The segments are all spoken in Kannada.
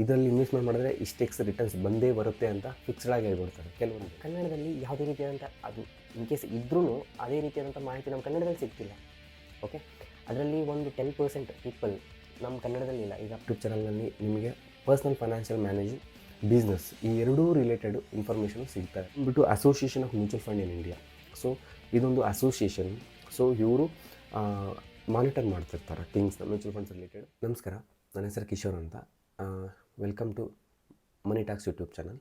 ಇದರಲ್ಲಿ ಇನ್ವೆಸ್ಟ್ಮೆಂಟ್ ಮಾಡಿದ್ರೆ ಇಷ್ಟೆಕ್ಸ್ ರಿಟರ್ನ್ಸ್ ಬಂದೇ ಬರುತ್ತೆ ಅಂತ ಫಿಕ್ಸ್ಡ್ ಆಗಿ ಹೇಳ್ಬಿಡ್ತಾರೆ ಕೆಲವೊಂದು. ಕನ್ನಡದಲ್ಲಿ ಯಾವುದೇ ರೀತಿಯಾದಂಥ ಅದು ಇನ್ ಕೇಸ್ ಇದ್ರೂ ಅದೇ ರೀತಿಯಾದಂಥ ಮಾಹಿತಿ ನಮ್ಮ ಕನ್ನಡದಲ್ಲಿ ಸಿಗ್ತಿಲ್ಲ. ಓಕೆ, ಅದರಲ್ಲಿ ಒಂದು 10% ಪೀಪಲ್ ನಮ್ಮ ಕನ್ನಡದಲ್ಲಿ ಇಲ್ಲ. ಈಗ ಯೂಟ್ಯೂಬ್ ಚಾನಲ್ನಲ್ಲಿ ನಿಮಗೆ ಪರ್ಸ್ನಲ್ ಫೈನಾನ್ಷಿಯಲ್ ಮ್ಯಾನೇಜಿಂಗ್, ಬಿಸ್ನೆಸ್ ಈ ಎರಡೂ ರಿಲೇಟೆಡ್ ಇನ್ಫಾರ್ಮೇಷನ್ ಸಿಗ್ತಾರೆ. ಬಿಟ್ಟು association of mutual fund in India. So ಇದೊಂದು ಅಸೋಸಿಯೇಷನ್. ಸೊ ಇವರು ಮಾನಿಟರ್ ಮಾಡ್ತಿರ್ತಾರೆ ಥಿಂಗ್ಸ್ನ ಮ್ಯೂಚುವಲ್ ಫಂಡ್ಸ್ ರಿಲೇಟೆಡ್. ನಮಸ್ಕಾರ, ನನ್ನ ಹೆಸರು ಕಿಶೋರ್ ಅಂತ. Welcome to money talks YouTube channel.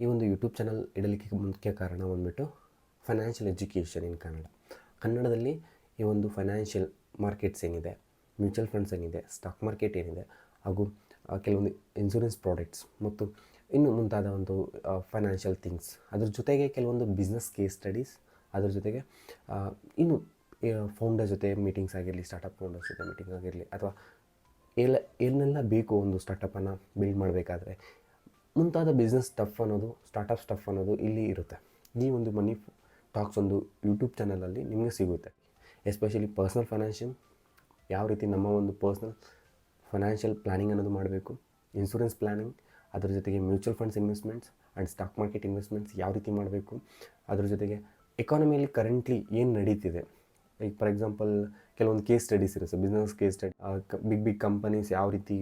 ಈ ಒಂದು ಯೂಟ್ಯೂಬ್ ಚಾನಲ್ ಇಡಲಿಕ್ಕೆ ಮುಖ್ಯ ಕಾರಣ ಬಂದುಬಿಟ್ಟು ಫೈನಾನ್ಷಿಯಲ್ ಎಜುಕೇಷನ್ ಇನ್ ಕನ್ನಡ. ಕನ್ನಡದಲ್ಲಿ ಈ ಒಂದು ಫೈನಾನ್ಷಿಯಲ್ ಮಾರ್ಕೆಟ್ಸ್ ಏನಿದೆ, ಮ್ಯೂಚುವಲ್ ಫಂಡ್ಸ್ ಏನಿದೆ, ಸ್ಟಾಕ್ ಮಾರ್ಕೆಟ್ ಏನಿದೆ, ಹಾಗೂ ಕೆಲವೊಂದು ಇನ್ಶೂರೆನ್ಸ್ ಪ್ರಾಡಕ್ಟ್ಸ್ ಮತ್ತು ಇನ್ನು ಮುಂತಾದ ಒಂದು ಫೈನಾನ್ಷಿಯಲ್ ಥಿಂಗ್ಸ್, ಅದ್ರ ಜೊತೆಗೆ ಕೆಲವೊಂದು ಬಿಸ್ನೆಸ್ ಕೇಸ್ ಸ್ಟಡೀಸ್, ಅದ್ರ ಜೊತೆಗೆ ಇನ್ನು ಫೌಂಡರ್ ಜೊತೆ ಮೀಟಿಂಗ್ಸ್ ಆಗಿರಲಿ, ಸ್ಟಾರ್ಟಪ್ ಫೌಂಡರ್ಸ್ ಜೊತೆ ಮೀಟಿಂಗ್ ಆಗಿರಲಿ, ಅಥವಾ ಏನೆಲ್ಲ ಬೇಕು ಒಂದು ಸ್ಟಾರ್ಟಪ್ಪನ್ನು ಬಿಲ್ಡ್ ಮಾಡಬೇಕಾದ್ರೆ ಮುಂತಾದ ಬಿಸ್ನೆಸ್ ಸ್ಟಫ್ ಅನ್ನೋದು, ಸ್ಟಾರ್ಟಪ್ ಸ್ಟಫ್ ಅನ್ನೋದು ಇಲ್ಲಿ ಇರುತ್ತೆ. ಈ ಒಂದು ಮನಿ ಟಾಕ್ಸ್ ಒಂದು ಯೂಟ್ಯೂಬ್ ಚಾನಲಲ್ಲಿ ನಿಮಗೆ ಸಿಗುತ್ತೆ. ಎಸ್ಪೆಷಲಿ ಪರ್ಸ್ನಲ್ ಫೈನಾನ್ಷಿಯಲ್, ಯಾವ ರೀತಿ ನಮ್ಮ ಒಂದು ಪರ್ಸ್ನಲ್ ಫೈನಾನ್ಷಿಯಲ್ ಪ್ಲ್ಯಾನಿಂಗ್ ಅನ್ನೋದು ಮಾಡಬೇಕು, ಇನ್ಶೂರೆನ್ಸ್ ಪ್ಲ್ಯಾನಿಂಗ್, ಅದ್ರ ಜೊತೆಗೆ mutual funds investments and stock market investments ಯಾವ ರೀತಿ ಮಾಡಬೇಕು, ಅದ್ರ ಜೊತೆಗೆ ಎಕಾನಮಿಯಲ್ಲಿ ಕರೆಂಟ್ಲಿ ಏನು ನಡೀತಿದೆ. ಲೈಕ್ ಫಾರ್ ಎಕ್ಸಾಂಪಲ್ ಕೆಲವೊಂದು ಕೇಸ್ ಸ್ಟಡೀಸ್ ಇರುತ್ತೆ, business case study, big companies ಯಾವ ರೀತಿ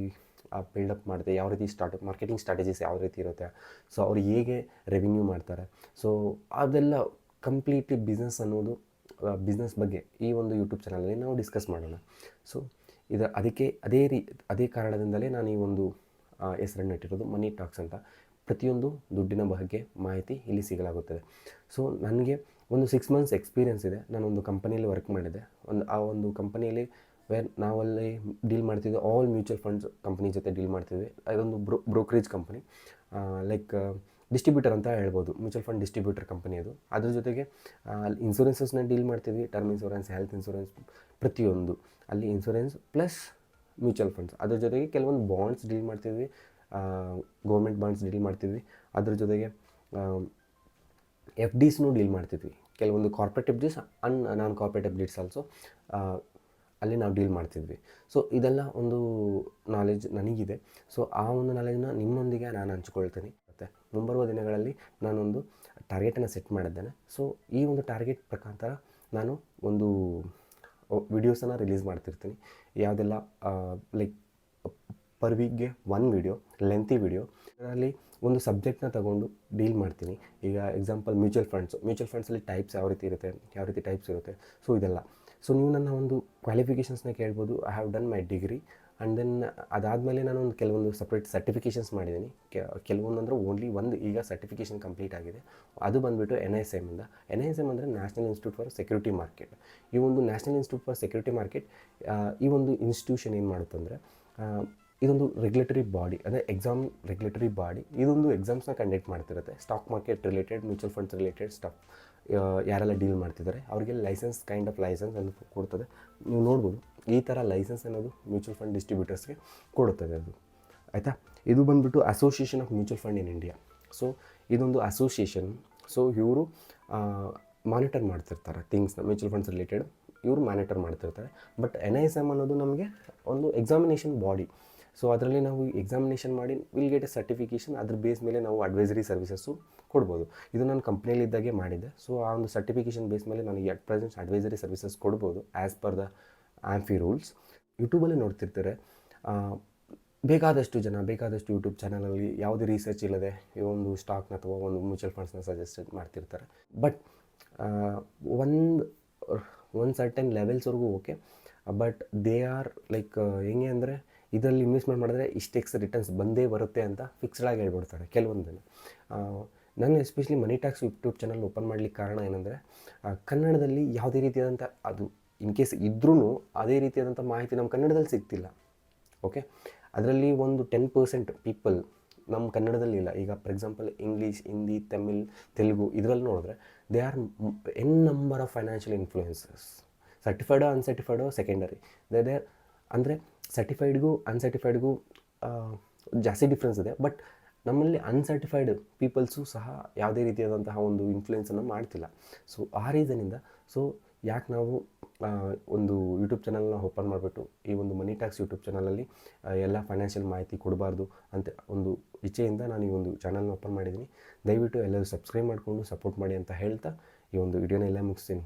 ಬಿಲ್ಡಪ್ ಮಾಡುತ್ತೆ, ಯಾವ ರೀತಿ ಮಾರ್ಕೆಟಿಂಗ್ ಸ್ಟ್ರಾಟಜೀಸ್ ಯಾವ ರೀತಿ ಇರುತ್ತೆ, ಸೊ ಅವ್ರು ಹೇಗೆ ರೆವಿನ್ಯೂ ಮಾಡ್ತಾರೆ, ಸೊ ಅದೆಲ್ಲ ಕಂಪ್ಲೀಟ್ಲಿ ಬಿಸ್ನೆಸ್ ಅನ್ನೋದು, ಬಿಸ್ನೆಸ್ ಬಗ್ಗೆ ಈ ಒಂದು ಯೂಟ್ಯೂಬ್ ಚಾನಲಲ್ಲಿ ನಾವು ಡಿಸ್ಕಸ್ ಮಾಡೋಣ. ಸೊ ಅದಕ್ಕೆ ಅದೇ ಕಾರಣದಿಂದಲೇ ನಾನು ಈ ಒಂದು ಹೆಸರನ್ನು ಇಟ್ಟಿರೋದು ಮನಿ ಟಾಕ್ಸ್ ಅಂತ. ಪ್ರತಿಯೊಂದು ದುಡ್ಡಿನ ಬಗ್ಗೆ ಮಾಹಿತಿ ಇಲ್ಲಿ ಸಿಗಲಾಗುತ್ತದೆ. ಸೊ ನನಗೆ ಒಂದು 6 months ಎಕ್ಸ್ಪೀರಿಯೆನ್ಸ್ ಇದೆ. ನಾನೊಂದು ಕಂಪನಿಯಲ್ಲಿ ವರ್ಕ್ ಮಾಡಿದ್ದೆ. ಆ ಒಂದು ಕಂಪನಿಯಲ್ಲಿ ನಾವಲ್ಲಿ ಡೀಲ್ ಮಾಡ್ತಿದ್ವಿ, ಆಲ್ ಮ್ಯೂಚುವಲ್ ಫಂಡ್ಸ್ ಕಂಪ್ನಿ ಜೊತೆ ಡೀಲ್ ಮಾಡ್ತಿದ್ವಿ. ಅದೊಂದು ಬ್ರೋಕರೇಜ್ ಕಂಪ್ನಿ, ಲೈಕ್ ಡಿಸ್ಟ್ರಿಬ್ಯೂಟರ್ ಅಂತ ಹೇಳ್ಬೋದು, ಮ್ಯೂಚುವಲ್ ಫಂಡ್ ಡಿಸ್ಟ್ರಿಬ್ಯೂಟರ್ ಕಂಪನಿ ಅದು. ಅದ್ರ ಜೊತೆಗೆ ಇನ್ಶೂರೆನ್ಸಸ್ನ ಡೀಲ್ ಮಾಡ್ತಿದ್ವಿ, ಟರ್ಮ್ ಇನ್ಶೂರೆನ್ಸ್, ಹೆಲ್ತ್ ಇನ್ಶೂರೆನ್ಸ್, ಪ್ರತಿಯೊಂದು ಅಲ್ಲಿ ಇನ್ಶೂರೆನ್ಸ್ ಪ್ಲಸ್ ಮ್ಯೂಚುವಲ್ ಫಂಡ್ಸ್. ಅದ್ರ ಜೊತೆಗೆ ಕೆಲವೊಂದು ಬಾಂಡ್ಸ್ ಡೀಲ್ ಮಾಡ್ತಿದ್ವಿ, ಗೌರ್ಮೆಂಟ್ ಬಾಂಡ್ಸ್ ಡೀಲ್ ಮಾಡ್ತಿದ್ವಿ. ಅದ್ರ ಜೊತೆಗೆ ಎಫ್ ಡಿಸ್ನೂ ಡೀಲ್ ಮಾಡ್ತಿದ್ವಿ, ಕೆಲವೊಂದು corporate F Ds and non corporate F Ds also ಅಲ್ಲಿ ನಾವು ಡೀಲ್ ಮಾಡ್ತಿದ್ವಿ. ಸೊ ಇದೆಲ್ಲ ಒಂದು ನಾಲೆಜ್ ನನಗಿದೆ. ಸೊ ಆ ಒಂದು ನಾಲೆಜ್ನ ನಿಮ್ಮೊಂದಿಗೆ ನಾನು ಹಂಚ್ಕೊಳ್ತೀನಿ. ಮತ್ತು ಮುಂಬರುವ ದಿನಗಳಲ್ಲಿ ನಾನೊಂದು ಟಾರ್ಗೆಟನ್ನು ಸೆಟ್ ಮಾಡಿದ್ದೇನೆ. ಸೊ ಈ ಒಂದು ಟಾರ್ಗೆಟ್ ಪ್ರಕಾರ ನಾನು ಒಂದು ವಿಡಿಯೋಸನ್ನು ರಿಲೀಸ್ ಮಾಡ್ತಿರ್ತೀನಿ. ಯಾವುದೆಲ್ಲ ಲೈಕ್ ಪರ್ ವೀಕ್ಗೆ 1 ವಿಡಿಯೋ, ಲೆಂತಿ ವಿಡಿಯೋ. ಅದರಲ್ಲಿ ಒಂದು ಸಬ್ಜೆಕ್ಟ್ನ ತಗೊಂಡು ಡೀಲ್ ಮಾಡ್ತೀನಿ. ಈಗ ಎಕ್ಸಾಂಪಲ್ ಮ್ಯೂಚುವಲ್ ಫಂಡ್ಸಲ್ಲಿ ಟೈಪ್ಸ್ ಯಾವ ರೀತಿ ಟೈಪ್ಸ್ ಇರುತ್ತೆ, ಸೊ ಇದೆಲ್ಲ. ಸೊ ನೀವು ನನ್ನ ಒಂದು ಕ್ವಾಲಿಫಿಕೇಷನ್ಸ್ನ ಕೇಳ್ಬೋದು. I have done my degree and then ಅದಾದಮೇಲೆ ನಾನು ಒಂದು ಕೆಲವೊಂದು ಸಪ್ರೇಟ್ ಸರ್ಟಿಫಿಕೇಷನ್ಸ್ ಮಾಡಿದ್ದೀನಿ. ಕೆಲವೊಂದು ಅಂದರೆ ಓನ್ಲಿ ಒಂದು ಈಗ ಸರ್ಟಿಫಿಕೇಷನ್ ಕಂಪ್ಲೀಟ್ ಆಗಿದೆ. ಅದು ಬಂದುಬಿಟ್ಟು NISM ಇಂದ. NISM ಅಂದರೆ national institute for security market. ಈ ಒಂದು national institute for security market, ಈ ಒಂದು ಇನ್ಸ್ಟಿಟ್ಯೂಷನ್ ಏನು ಮಾಡುತ್ತಂದರೆ, ಇದೊಂದು ರೆಗ್ಯುಲೇಟರಿ ಬಾಡಿ, ಅಂದರೆ ಎಕ್ಸಾಮ್ ರೆಗ್ಯುಲೇಟರಿ ಬಾಡಿ. ಇದೊಂದು ಎಕ್ಸಾಮ್ಸ್ನ ಕಂಡಕ್ಟ್ ಮಾಡ್ತಿರುತ್ತೆ. Stock market related, mutual funds related stuff ಯಾರೆಲ್ಲ ಡೀಲ್ ಮಾಡ್ತಿದ್ದಾರೆ ಅವರಿಗೆ ಲೈಸೆನ್ಸ್, ಕೈಂಡ್ ಆಫ್ ಲೈಸೆನ್ಸ್ ಅನ್ನೋದು ಕೊಡ್ತದೆ. ನೀವು ನೋಡ್ಬೋದು, ಈ ಥರ ಲೈಸೆನ್ಸ್ ಅನ್ನೋದು ಮ್ಯೂಚುವಲ್ ಫಂಡ್ ಡಿಸ್ಟ್ರಿಬ್ಯೂಟರ್ಸ್ಗೆ ಕೊಡುತ್ತದೆ ಅದು. ಆಯಿತಾ, ಇದು ಬಂದುಬಿಟ್ಟು association of mutual fund in India. So ಇದೊಂದು ಅಸೋಸಿಯೇಷನ್. ಸೊ ಇವರು ಮಾನಿಟರ್ ಮಾಡ್ತಿರ್ತಾರೆ ಥಿಂಗ್ಸ್ನ, ಮ್ಯೂಚುವಲ್ ಫಂಡ್ಸ್ ರಿಲೇಟೆಡ್ ಇವರು ಮಾನಿಟರ್ ಮಾಡ್ತಿರ್ತಾರೆ. ಬಟ್ NISM ಅನ್ನೋದು ನಮಗೆ ಒಂದು ಎಕ್ಸಾಮಿನೇಷನ್ ಬಾಡಿ. ಸೊ ಅದರಲ್ಲಿ ನಾವು ಎಕ್ಸಾಮಿನೇಷನ್ ಮಾಡಿ ವಿಲ್ ಗೆಟ್ ಎ ಸರ್ಟಿಫಿಕೇಷನ್. ಅದ್ರ ಬೇಸ್ ಮೇಲೆ ನಾವು ಅಡ್ವೈಸರಿ ಸರ್ವಿಸಸ್ಸು ಕೊಡ್ಬೋದು. ಇದು ನಾನು ಕಂಪ್ನಿಯಲ್ಲಿದ್ದಾಗೆ ಮಾಡಿದ್ದೆ. ಸೊ ಆ ಒಂದು ಸರ್ಟಿಫಿಕೇಷನ್ ಬೇಸ್ ಮೇಲೆ ನನಗೆ ಅಟ್ ಪ್ರೆಸೆಂಟ್ ಅಡ್ವೈಸರಿ ಸರ್ವಿಸಸ್ ಕೊಡ್ಬೋದು as per the AMFI rules. ಯೂಟ್ಯೂಬಲ್ಲಿ ನೋಡ್ತಿರ್ತಾರೆ ಬೇಕಾದಷ್ಟು ಯೂಟ್ಯೂಬ್ ಚಾನಲಲ್ಲಿ ಯಾವುದೇ ರಿಸರ್ಚ್ ಇಲ್ಲದೆ ಈ ಒಂದು ಸ್ಟಾಕ್ನ ಅಥವಾ ಒಂದು ಮ್ಯೂಚುವಲ್ ಫಂಡ್ಸ್ನ ಸಜೆಸ್ಟ್ ಮಾಡ್ತಿರ್ತಾರೆ. ಬಟ್ ಒಂದು ಸರ್ಟನ್ ಲೆವೆಲ್ಸ್ವರೆಗೂ okay. But they are like ಹೆಂಗೆ ಅಂದರೆ, ಇದರಲ್ಲಿ ಇನ್ವೆಸ್ಟ್ಮೆಂಟ್ ಮಾಡಿದ್ರೆ ಇಷ್ಟೆಕ್ಸ್ ರಿಟರ್ನ್ಸ್ ಬಂದೇ ಬರುತ್ತೆ ಅಂತ ಫಿಕ್ಸ್ಡ್ ಆಗಿ ಹೇಳ್ಬಿಡ್ತಾರೆ ಕೆಲವೊಂದನ್ನು. ನಾನು ಎಸ್ಪೆಷಲಿ ಮನಿ ಟಾಕ್ಸ್ ಯೂಟ್ಯೂಬ್ ಚಾನಲ್ ಓಪನ್ ಮಾಡಲಿಕ್ಕೆ ಕಾರಣ ಏನಂದರೆ, ಕನ್ನಡದಲ್ಲಿ ಯಾವುದೇ ರೀತಿಯಾದಂಥ ಅದು ಇನ್ ಕೇಸ್ ಇದ್ರೂ ಅದೇ ರೀತಿಯಾದಂಥ ಮಾಹಿತಿ ನಮ್ಮ ಕನ್ನಡದಲ್ಲಿ ಸಿಗ್ತಿಲ್ಲ. ಓಕೆ, ಅದರಲ್ಲಿ ಒಂದು 10% ಪೀಪಲ್ ನಮ್ಮ ಕನ್ನಡದಲ್ಲಿ ಇಲ್ಲ. ಈಗ for example English, Hindi, Tamil, Telugu ಇದರಲ್ಲಿ ನೋಡಿದ್ರೆ they are number of financial influences. ಸರ್ಟಿಫೈಡೋ ಅನ್ಸರ್ಟಿಫೈಡೋ ಸೆಕೆಂಡರಿ. ದೇ ಅಂದರೆ ಸರ್ಟಿಫೈಡ್ಗೂ ಅನ್ಸರ್ಟಿಫೈಡ್ಗೂ ಜಾಸ್ತಿ ಡಿಫ್ರೆನ್ಸ್ ಇದೆ. ಬಟ್ ನಮ್ಮಲ್ಲಿ ಅನ್ಸರ್ಟಿಫೈಡ್ ಪೀಪಲ್ಸು ಸಹ ಯಾವುದೇ ರೀತಿಯಾದಂತಹ ಒಂದು ಇನ್ಫ್ಲುಯೆನ್ಸನ್ನು ಮಾಡ್ತಿಲ್ಲ. ಸೊ ಆ ರೀಸನಿಂದ ಯಾಕೆ ನಾವು ಒಂದು ಯೂಟ್ಯೂಬ್ ಚಾನಲ್ನ ಓಪನ್ ಮಾಡಿಬಿಟ್ಟು ಈ ಒಂದು ಮನಿ ಟ್ಯಾಕ್ಸ್ ಯೂಟ್ಯೂಬ್ ಚಾನಲಲ್ಲಿ ಎಲ್ಲ ಫೈನಾನ್ಷಿಯಲ್ ಮಾಹಿತಿ ಕೊಡಬಾರ್ದು ಅಂತ ಒಂದು ಇಚ್ಛೆಯಿಂದ ನಾನು ಈ ಒಂದು ಚಾನಲ್ನ ಓಪನ್ ಮಾಡಿದ್ದೀನಿ. ದಯವಿಟ್ಟು ಎಲ್ಲರೂ ಸಬ್ಸ್ಕ್ರೈಬ್ ಮಾಡಿಕೊಂಡು ಸಪೋರ್ಟ್ ಮಾಡಿ ಅಂತ ಹೇಳ್ತಾ ಈ ಒಂದು ವಿಡಿಯೋನ ಎಲ್ಲ ಮುಗಿಸ್ತೀನಿ.